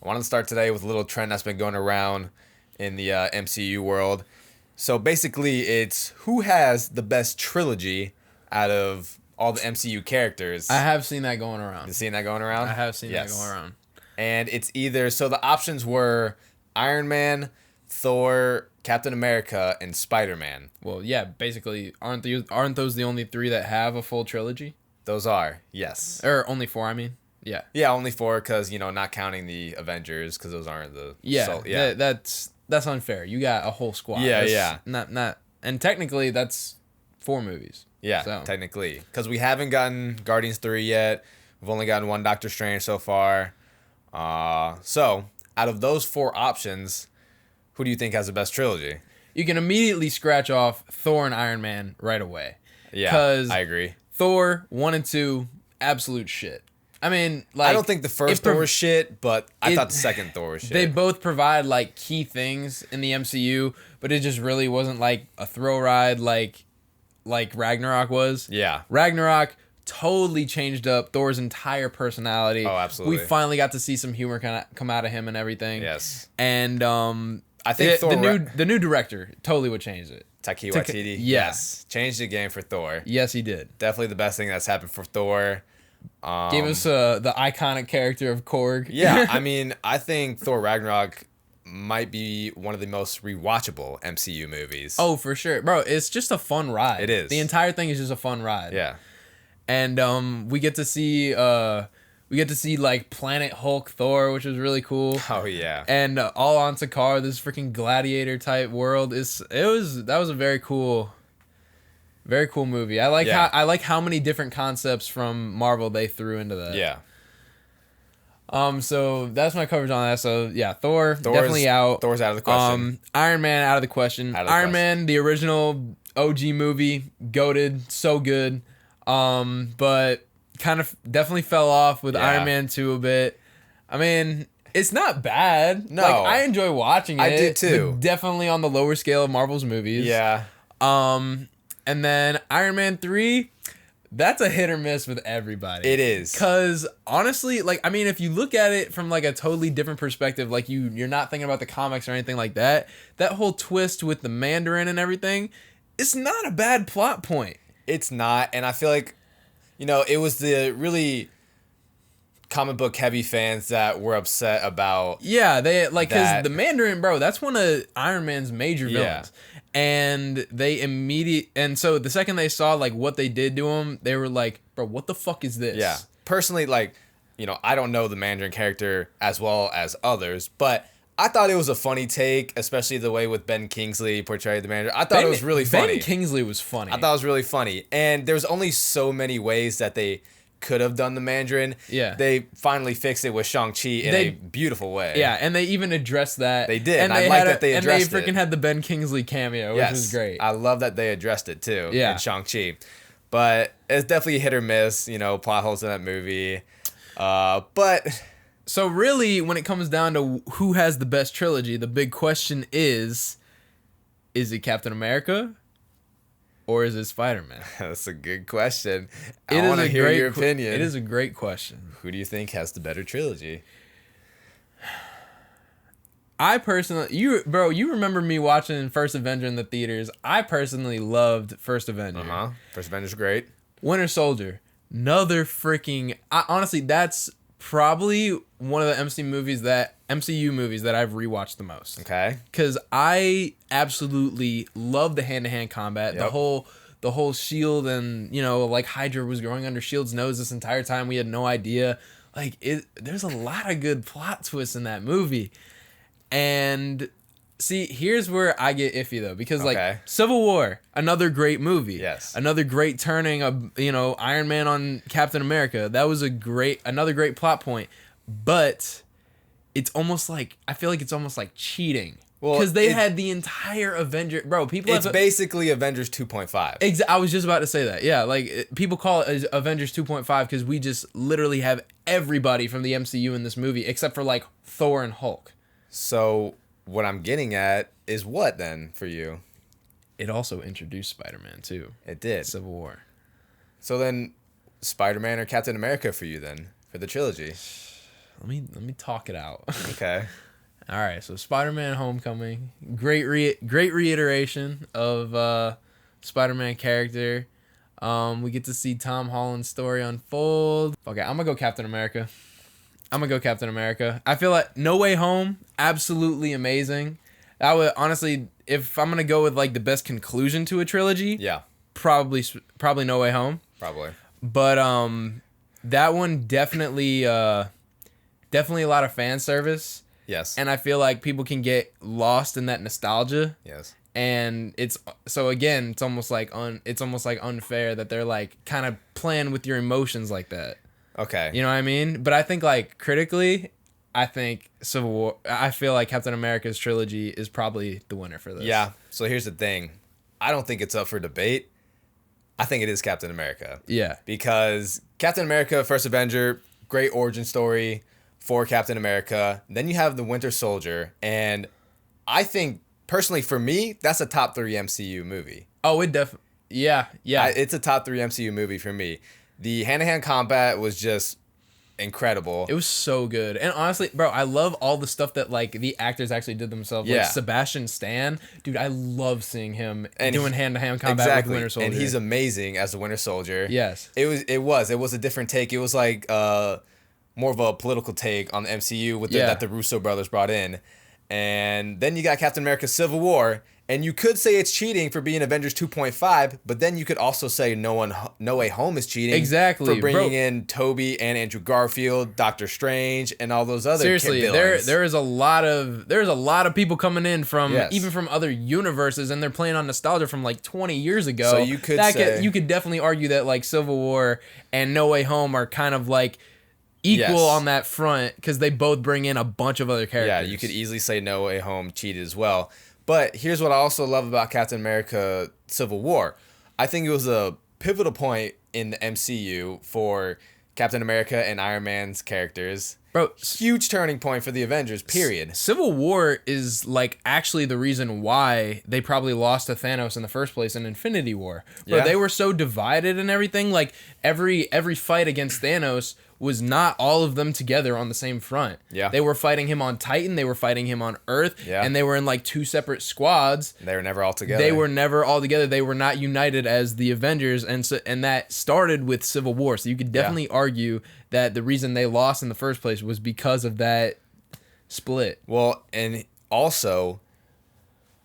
I wanted to start today with a little trend that's been going around in the MCU world. So basically, it's who has the best trilogy out of all the MCU characters. I have seen that going around. You seen that going around? I have seen that going around. And it's either, so the options were Iron Man, Thor, Captain America, and Spider-Man. Well, yeah, basically, aren't those the only three that have a full trilogy? Those are, yes. Or only four, I mean. Yeah. Yeah, only four because, not counting the Avengers because those aren't the... Yeah, that's unfair. You got a whole squad. Yeah, that's Not, and technically, that's 4 movies. Yeah, so. Technically. Because we haven't gotten Guardians 3 yet. We've only gotten one Doctor Strange so far. So, out of those 4 options, who do you think has the best trilogy? You can immediately scratch off Thor and Iron Man right away. Yeah, I agree. Thor 1 and 2, absolute shit. I mean, like... I don't think the first Thor was shit, but I thought the second Thor was shit. They both provide, like, key things in the MCU, but it just really wasn't, like, a thrill ride like Ragnarok was. Yeah. Ragnarok totally changed up Thor's entire personality. Oh, absolutely. We finally got to see some humor kind of come out of him and everything. Yes. And I think the new director totally would change it. Taika Waititi. Yes. Changed the game for Thor. Yes, he did. Definitely the best thing that's happened for Thor. Gave us the iconic character of Korg. Yeah, I mean, I think Thor Ragnarok might be one of the most rewatchable MCU movies. Oh, for sure. Bro, it's just a fun ride. It is. The entire thing is just a fun ride. Yeah. And we get to see like Planet Hulk Thor, which was really cool. Oh yeah. And all on Sakaar, this freaking gladiator type world. That was a very cool movie. I like how many different concepts from Marvel they threw into that. Yeah. So that's my coverage on that. So yeah, Thor's definitely out. Thor's out of the question. Iron Man out of the question. Iron Man, the original OG movie, goated, so good. But kind of definitely fell off with Iron Man 2 a bit. I mean, it's not bad. No. Like, I enjoy watching it. I did too. But definitely on the lower scale of Marvel's movies. Yeah. And then Iron Man 3, that's a hit or miss with everybody. It is. Because honestly, like, I mean, if you look at it from like a totally different perspective, like you're not thinking about the comics or anything like that, that whole twist with the Mandarin and everything, it's not a bad plot point. It's not, and I feel like, it was the really comic book heavy fans that were upset about. Yeah, they like because the Mandarin, bro, that's one of Iron Man's major villains, and and so the second they saw like what they did to him, they were like, bro, what the fuck is this? Yeah, personally, like, I don't know the Mandarin character as well as others, but I thought it was a funny take, especially the way with Ben Kingsley portrayed the Mandarin. I thought it was really funny. Ben Kingsley was funny. I thought it was really funny. And there's only so many ways that they could have done the Mandarin. Yeah. They finally fixed it with Shang-Chi in a beautiful way. Yeah, and they even addressed that. They did. And I like that they addressed it. And they freaking had the Ben Kingsley cameo, which was great. I love that they addressed it too in Shang-Chi. But it's definitely a hit or miss, plot holes in that movie. But... So really, when it comes down to who has the best trilogy, the big question is it Captain America or is it Spider-Man? That's a good question. I want to hear your opinion. It is a great question. Who do you think has the better trilogy? I personally, you remember me watching First Avenger in the theaters. I personally loved First Avenger. First Avenger's great. Winter Soldier, another freaking... honestly, that's probably one of the MCU movies that I've rewatched the most. Okay. Because I absolutely love the hand-to-hand combat. Yep. The whole Shield and, like Hydra was growing under Shield's nose this entire time. We had no idea. Like, there's a lot of good plot twists in that movie. And see, here's where I get iffy though, because like Civil War, another great movie. Yes. Another great turning of, Iron Man on Captain America. That was another great plot point. But it's almost like, I feel like it's almost like cheating. Well, because they had the entire Avenger, bro. It's basically Avengers 2.5. I was just about to say that. Yeah, like people call it Avengers 2.5 because we just literally have everybody from the MCU in this movie except for like Thor and Hulk. So what I'm getting at is what then for you? It also introduced Spider-Man too. It did. Civil War. So then Spider-Man or Captain America for you then for the trilogy? let me talk it out. Okay. All right, so Spider-Man: Homecoming, great reiteration of Spider-Man character. We get to see Tom Holland's story unfold. Okay, I'm gonna go Captain America. I feel like No Way Home, absolutely amazing. I would honestly, if I'm gonna go with like the best conclusion to a trilogy, Yeah. probably No Way Home. Probably. But that one definitely definitely a lot of fan service. Yes. And I feel like people can get lost in that nostalgia. Yes. And it's almost like unfair that they're like kind of playing with your emotions like that. Okay. You know what I mean? But I think like critically, I think Civil War. I feel like Captain America's trilogy is probably the winner for this. Yeah. So here's the thing. I don't think it's up for debate. I think it is Captain America. Yeah. Because Captain America, First Avenger, great origin story for Captain America. Then you have the Winter Soldier, and I think personally for me, that's a top 3 MCU movie. Oh, it definitely. Yeah. It's a top 3 MCU movie for me. The hand-to-hand combat was just incredible. It was so good. And honestly, bro, I love all the stuff that like the actors actually did themselves. Yeah. Like Sebastian Stan, dude, I love seeing him And doing hand-to-hand combat with Winter Soldier. And he's amazing as the Winter Soldier. Yes. It was a different take. It was like more of a political take on the MCU with that the Russo brothers brought in. And then you got Captain America Civil War, and you could say it's cheating for being Avengers 2.5, but then you could also say No Way Home is cheating. Exactly, for bringing in Tobey and Andrew Garfield, Doctor Strange, and all those other seriously villains. there's a lot of people coming in from even from other universes, and they're playing on nostalgia from like 20 years ago. So you could you could definitely argue that like Civil War and No Way Home are kind of like equal on that front because they both bring in a bunch of other characters. Yeah, you could easily say No Way Home cheated as well. But here's what I also love about Captain America Civil War. I think it was a pivotal point in the MCU for Captain America and Iron Man's characters. Bro, huge turning point for the Avengers, period. Civil War is like actually the reason why they probably lost to Thanos in the first place in Infinity War. Bro, they were so divided and everything. Like every fight against Thanos was not all of them together on the same front. Yeah. They were fighting him on Titan, they were fighting him on Earth, yeah. and they were in like 2 separate squads. They were never all together. They were never all together. They were not united as the Avengers, and that started with Civil War. So you could definitely argue that the reason they lost in the first place was because of that split. Well, and also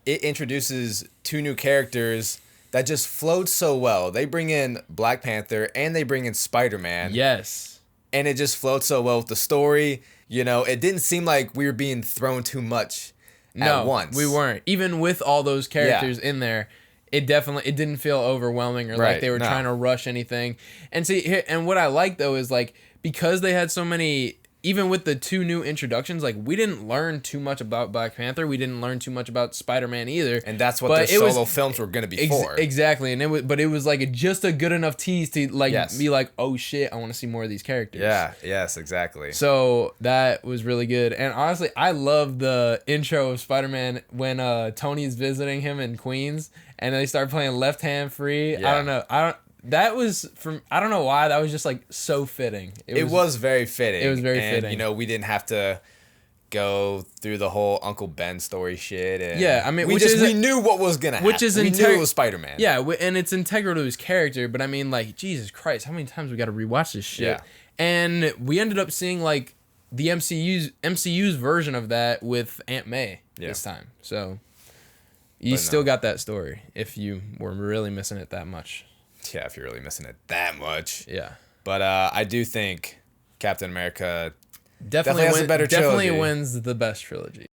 it introduces 2 new characters that just flowed so well. They bring in Black Panther and they bring in Spider-Man. Yes. And it just flowed so well with the story. You know, it didn't seem like we were being thrown too much at once. We weren't. Even with all those characters in there, it didn't feel overwhelming or like they were trying to rush anything. And see, and what I like though is like because they had so many. Even with the 2 new introductions, like we didn't learn too much about Black Panther. We didn't learn too much about Spider-Man either. And that's what their solo films were going to be for. Exactly. And it was like just a good enough tease to like be like, oh shit, I want to see more of these characters. Yeah. Yes, exactly. So that was really good. And honestly, I love the intro of Spider-Man when Tony's visiting him in Queens and they start playing Left Hand Free. Yeah. I don't know. That was from I don't know why that was just like so fitting. It was very fitting. It was very fitting. You know, we didn't have to go through the whole Uncle Ben story shit. And I mean, we knew what was gonna happen. We knew it was Spider-Man. Yeah, and it's integral to his character. But I mean, like Jesus Christ, how many times we got to rewatch this shit? Yeah. And we ended up seeing like the MCU's version of that with Aunt May this time. So you still got that story if you were really missing it that much. Yeah, if you're really missing it that much. Yeah. But I do think Captain America definitely has a better trilogy. Definitely wins the best trilogy.